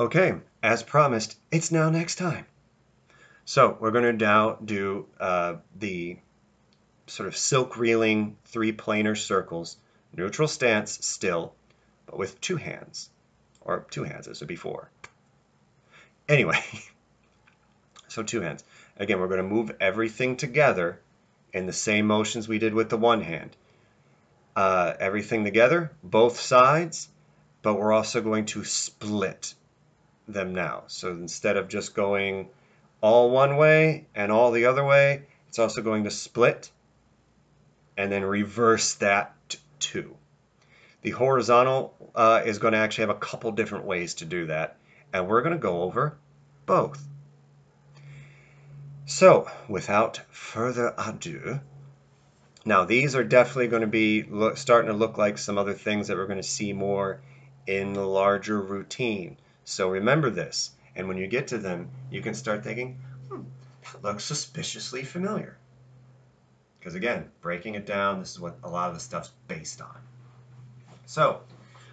Okay, as promised, it's now next time. So we're going to now do the sort of silk reeling three planar circles, neutral stance still, but with two hands, or two hands as before. Anyway, so two hands. Again, we're going to move everything together in the same motions we did with the one hand. Everything together, both sides, but we're also going to split them now. So instead of just going all one way and all the other way, it's also going to split and then reverse that too. The horizontal is going to actually have a couple different ways to do that, and we're going to go over both. So without further ado, now these are definitely going to be starting to look like some other things that we're going to see more in the larger routine. So remember this, and when you get to them, you can start thinking, that looks suspiciously familiar. Because again, breaking it down, this is what a lot of the stuff's based on. So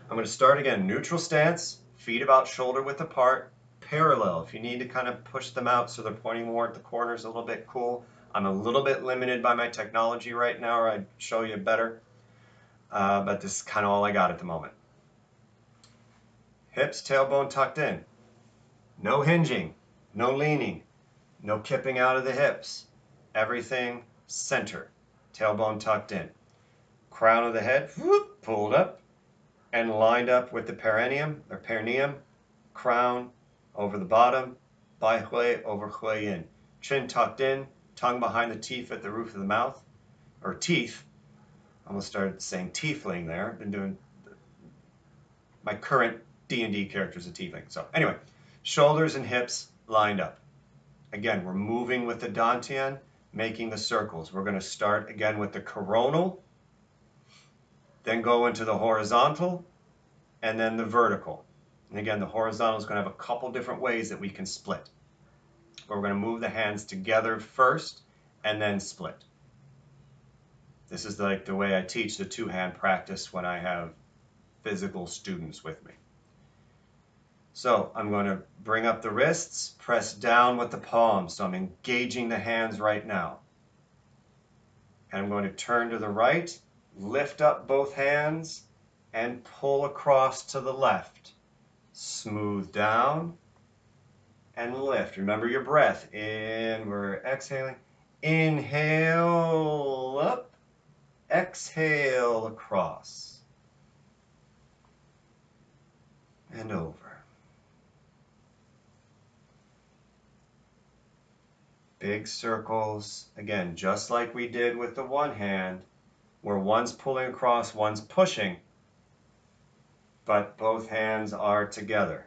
I'm going to start again, neutral stance, feet about shoulder width apart, parallel. If you need to kind of push them out so they're pointing more at the corners, a little bit cool. I'm a little bit limited by my technology right now, or I'd show you better. But this is kind of all I got at the moment. Hips, tailbone tucked in. No hinging, no leaning, no kipping out of the hips. Everything center, tailbone tucked in. Crown of the head, whoop, pulled up and lined up with the perineum, or perineum. Crown over the bottom, bai hui over hui yin. Chin tucked in, tongue behind the teeth at the roof of the mouth, or teeth. I almost started saying tiefling there. I've been doing my current D&D character is a tiefling. So anyway, shoulders and hips lined up. Again, we're moving with the dantian, making the circles. We're going to start again with the coronal, then go into the horizontal, and then the vertical. And again, the horizontal is going to have a couple different ways that we can split. But we're going to move the hands together first and then split. This is like the way I teach the two-hand practice when I have physical students with me. So I'm going to bring up the wrists, press down with the palms. So I'm engaging the hands right now. And I'm going to turn to the right, lift up both hands, and pull across to the left. Smooth down and lift. Remember your breath. In, we're exhaling. Inhale up, exhale across. And over. Big circles, again, just like we did with the one hand, where one's pulling across, one's pushing, but both hands are together.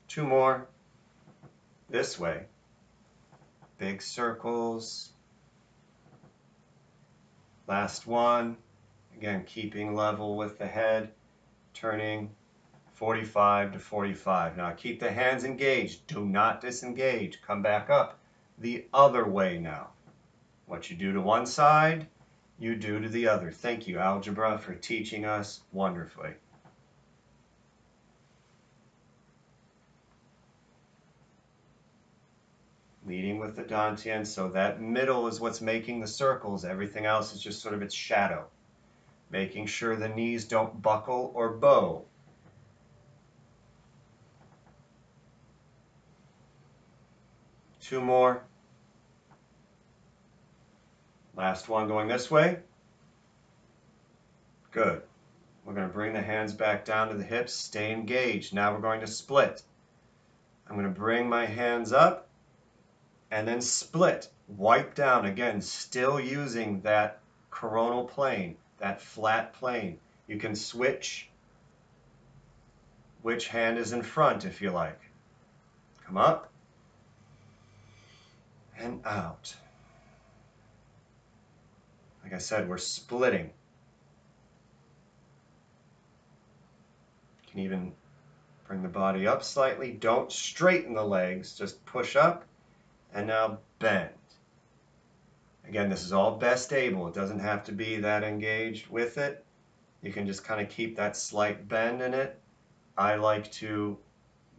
Two more this way. Big circles. Last one. Again, keeping level with the head, turning 45 to 45. Now keep the hands engaged. Do not disengage. Come back up the other way now. What you do to one side, you do to the other. Thank you, Algebra, for teaching us wonderfully. Leading with the dantian, so that middle is what's making the circles. Everything else is just sort of its shadow. Making sure the knees don't buckle or bow. Two more. Last one going this way. Good. We're going to bring the hands back down to the hips. Stay engaged. Now we're going to split. I'm going to bring my hands up and then split. Wipe down. Again, still using that coronal plane, that flat plane. You can switch which hand is in front if you like. Come up and out. Like I said, we're splitting. You can even bring the body up slightly. Don't straighten the legs, just push up and now bend. Again, this is all best able. It doesn't have to be that engaged with it. You can just kind of keep that slight bend in it. I like to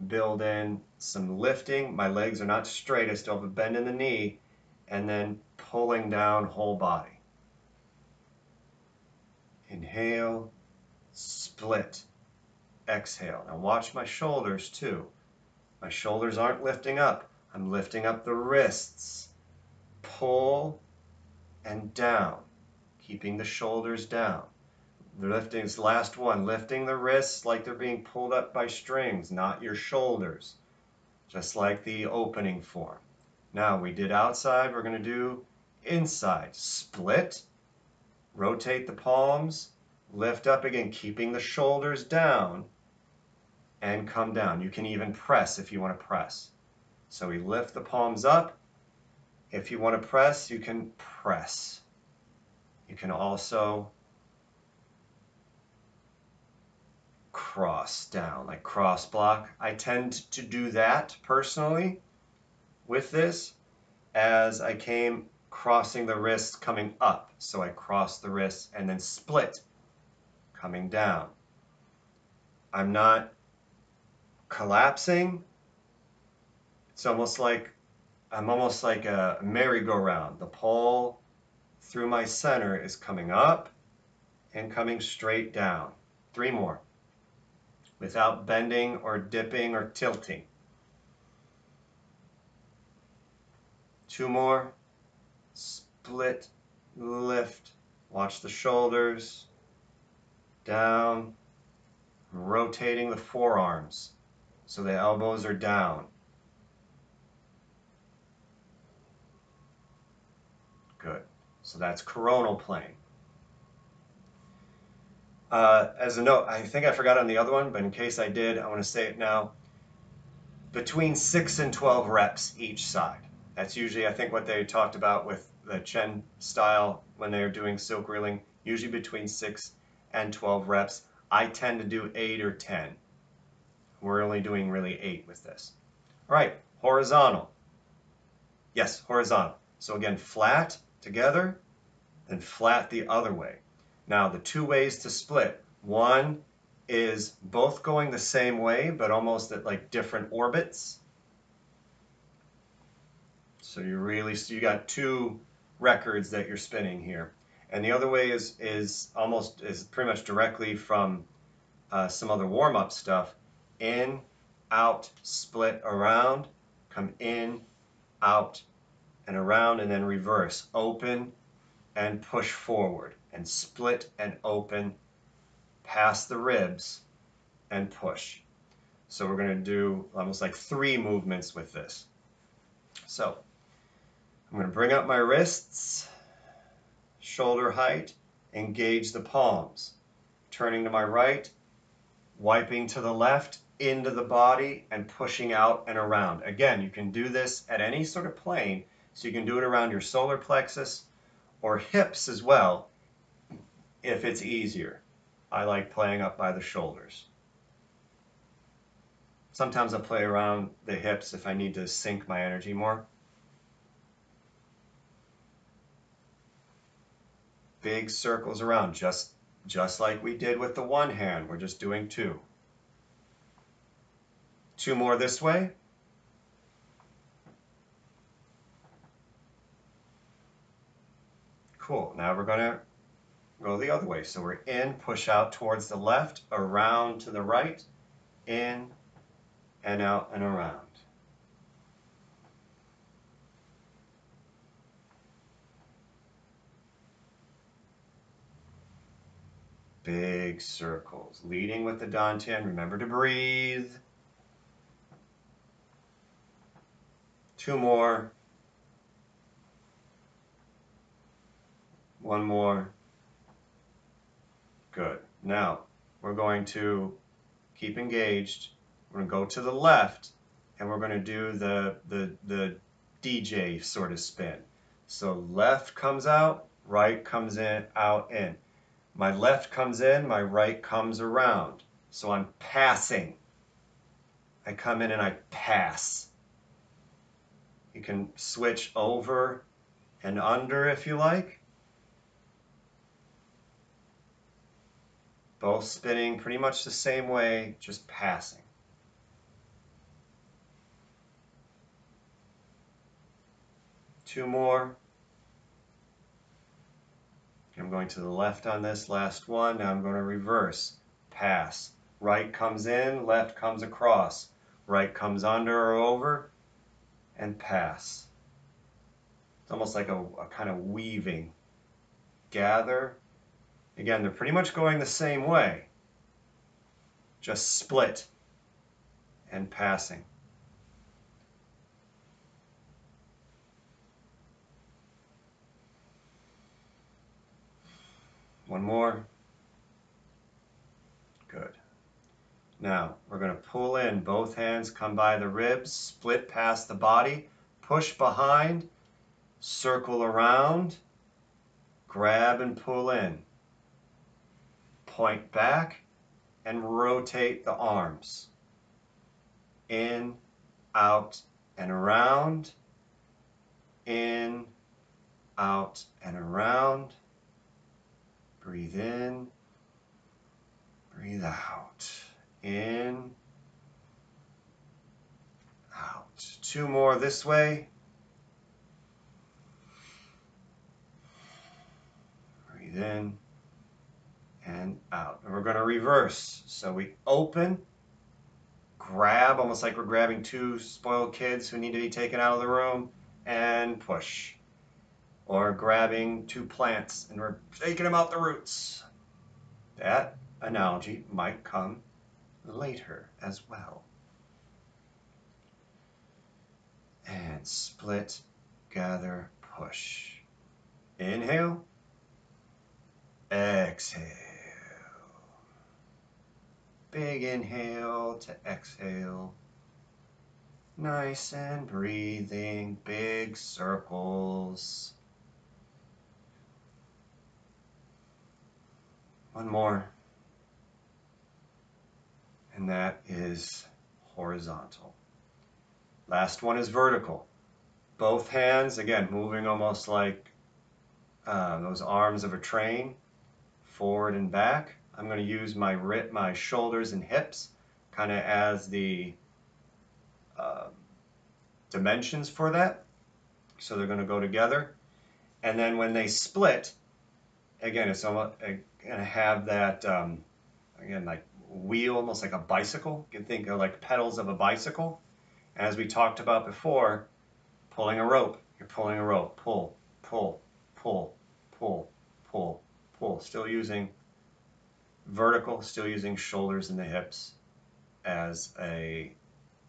build in some lifting. My legs are not straight. I still have a bend in the knee, and then pulling down whole body. Inhale, split, exhale. Now watch my shoulders too. My shoulders aren't lifting up. I'm lifting up the wrists. Pull and down, keeping the shoulders down. The lifting is the last one. Lifting the wrists like they're being pulled up by strings, not your shoulders. Just like the opening form. Now we did outside, we're going to do inside. Split, rotate the palms, lift up again, keeping the shoulders down, and come down. You can even press if you want to press. So we lift the palms up. If you want to press, you can press. You can also cross down, like cross block. I tend to do that personally with this as I came crossing the wrists coming up. So I cross the wrists and then split, coming down. I'm not collapsing. It's almost like I'm almost like a merry-go-round. The pole through my center is coming up and coming straight down. 3 more. Without bending or dipping or tilting. 2 more. Split, lift. Watch the shoulders. Down. Rotating the forearms so the elbows are down. Good. So that's coronal plane. As a note, I think I forgot on the other one, but in case I did, I want to say it now. Between 6 and 12 reps each side. That's usually, I think, what they talked about with the Chen style when they're doing silk reeling, usually between 6 and 12 reps. I tend to do 8 or 10. We're only doing really 8 with this. All right, horizontal. Yes, horizontal. So again, flat together, then flat the other way. Now, the 2 ways to split. One is both going the same way, but almost at like different orbits. So you got 2 records that you're spinning here. And the other way is pretty much directly from some other warm-up stuff. In, out, split, around, come in, out, and around, and then reverse. Open and push forward, and split and open, past the ribs, and push. So we're going to do almost like 3 movements with this. So I'm going to bring up my wrists, shoulder height, engage the palms, turning to my right, wiping to the left, into the body, and pushing out and around. Again, you can do this at any sort of plane, so you can do it around your solar plexus or hips as well, if it's easier. I like playing up by the shoulders. Sometimes I play around the hips if I need to sync my energy more. Big circles around, just like we did with the one hand. We're just doing 2. 2 more this way. Cool. Now we're going to go the other way. So we're in, push out towards the left, around to the right, in and out and around. Big circles. Leading with the dantian. Remember to breathe. 2 more. 1 more. Good. Now we're going to keep engaged. We're going to go to the left, and we're going to do the DJ sort of spin. So left comes out, right comes in, out, in. My left comes in, my right comes around. So I'm passing. I come in and I pass. You can switch over and under if you like. Both spinning pretty much the same way, just passing. Two more. I'm going to the left on this last one. Now I'm going to reverse. Pass. Right comes in, left comes across. Right comes under or over, and pass. It's almost like a kind of weaving. Gather. Again, they're pretty much going the same way. Just split and passing. One more. Good. Now, we're going to pull in. Both hands come by the ribs, split past the body, push behind, circle around, grab and pull in. Point back and rotate the arms. In, out, and around. In, out, and around. Breathe in, breathe out. In, out. Two more this way. Breathe in and out. And we're going to reverse. So we open, grab, almost like we're grabbing two spoiled kids who need to be taken out of the room, and push. Or grabbing two plants and we're taking them out the roots. That analogy might come later as well. And split, gather, push. Inhale, exhale. Big inhale to exhale. Nice and breathing, big circles. One more. And that is horizontal. Last one is vertical. Both hands, again, moving almost like those arms of a train, forward and back. I'm going to use my shoulders and hips kind of as the dimensions for that. So they're going to go together. And then when they split, again, it's almost going to have that, again, like wheel, almost like a bicycle. You can think of like pedals of a bicycle. And as we talked about before, pulling a rope. You're pulling a rope. Pull, pull, pull, pull, pull, pull. Still using vertical, still using shoulders and the hips as a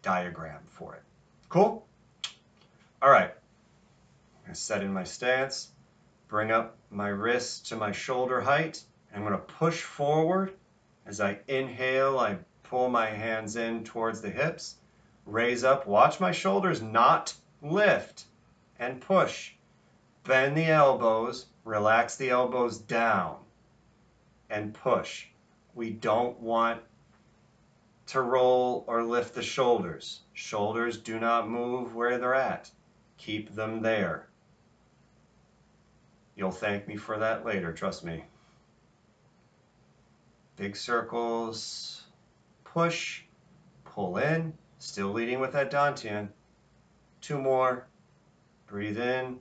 diagram for it. Cool? All right. I'm going to set in my stance, bring up my wrist to my shoulder height. I'm going to push forward. As I inhale, I pull my hands in towards the hips, raise up, watch my shoulders not lift, and push. Bend the elbows, relax the elbows down, and push. We don't want to roll or lift the shoulders. Shoulders do not move where they're at. Keep them there. You'll thank me for that later, trust me. Big circles, push, pull in, still leading with that dantian. Two more, breathe in,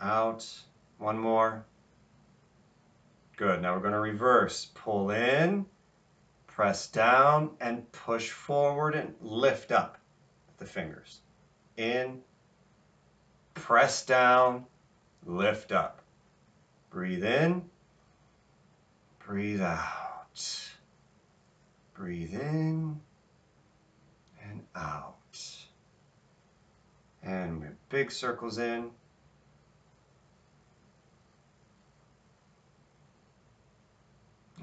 out, one more. Good, now we're going to reverse. Pull in, press down, and push forward and lift up with the fingers. In, press down, lift up. Breathe in, breathe out. Breathe in and out. And with big circles in.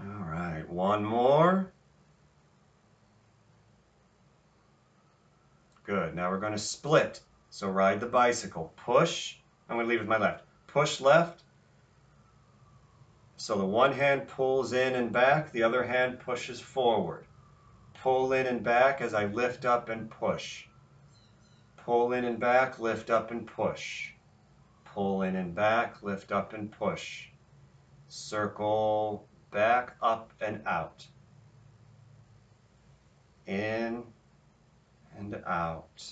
All right, one more. Good, now we're going to split. So ride the bicycle. Push, I'm going to lead with my left. Push left. So the one hand pulls in and back, the other hand pushes forward. Pull in and back as I lift up and push. Pull in and back, lift up and push. pull in and back, lift up and push. Circle back, up and out. In and out.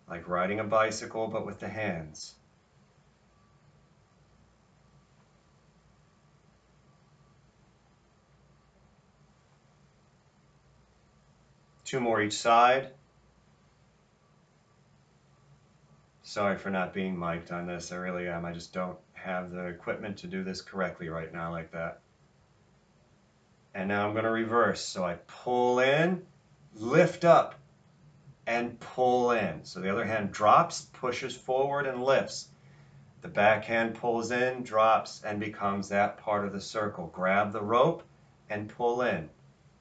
Like riding a bicycle, but with the hands. Two more each side. Sorry for not being mic'd on this. I really am. I just don't have the equipment to do this correctly right now like that. And now I'm going to reverse. So I pull in, lift up, and pull in. So the other hand drops, pushes forward, and lifts. The back hand pulls in, drops, and becomes that part of the circle. Grab the rope and pull in.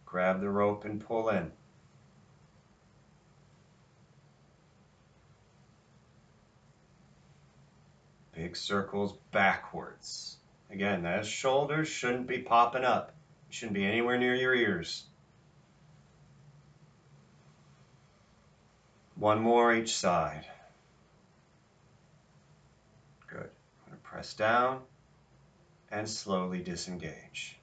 Grab the rope and pull in. Big circles backwards. Again, those shoulders shouldn't be popping up. You shouldn't be anywhere near your ears. One more each side. Good. I'm going to press down and slowly disengage.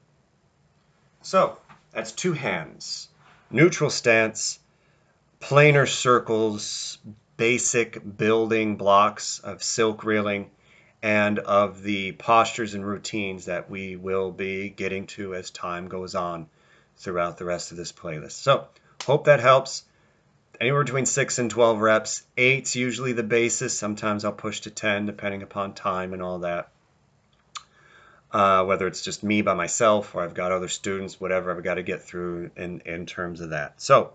So, that's two hands. Neutral stance, planar circles, basic building blocks of silk reeling, and of the postures and routines that we will be getting to as time goes on throughout the rest of this playlist. So, hope that helps. Anywhere between 6 and 12 reps. 8's usually the basis. Sometimes I'll push to 10 depending upon time and all that. Whether it's just me by myself or I've got other students, whatever I've got to get through in terms of that. So,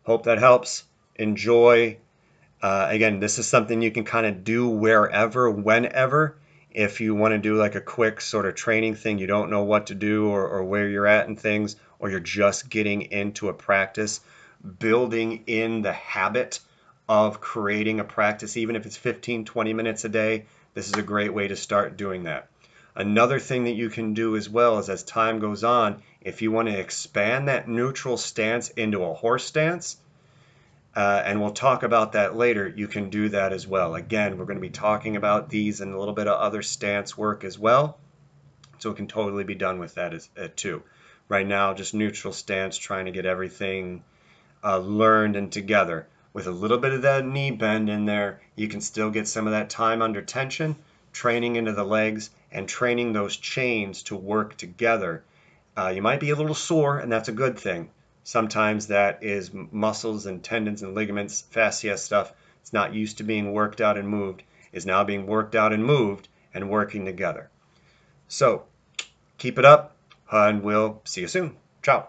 hope that helps. Enjoy. Again, this is something you can kind of do wherever, whenever. If you want to do like a quick sort of training thing, you don't know what to do or where you're at and things, or you're just getting into a practice, building in the habit of creating a practice, even if it's 15, 20 minutes a day, this is a great way to start doing that. Another thing that you can do as well is as time goes on, if you want to expand that neutral stance into a horse stance, and we'll talk about that later, you can do that as well. Again, we're going to be talking about these and a little bit of other stance work as well, so it can totally be done with that too. Right now, just neutral stance, trying to get everything learned and together. With a little bit of that knee bend in there, you can still get some of that time under tension, training into the legs, and training those chains to work together. You might be a little sore, and that's a good thing. Sometimes that is muscles and tendons and ligaments, fascia stuff. It's not used to being worked out and moved, is now being worked out and moved and working together. So keep it up, and we'll see you soon. Ciao.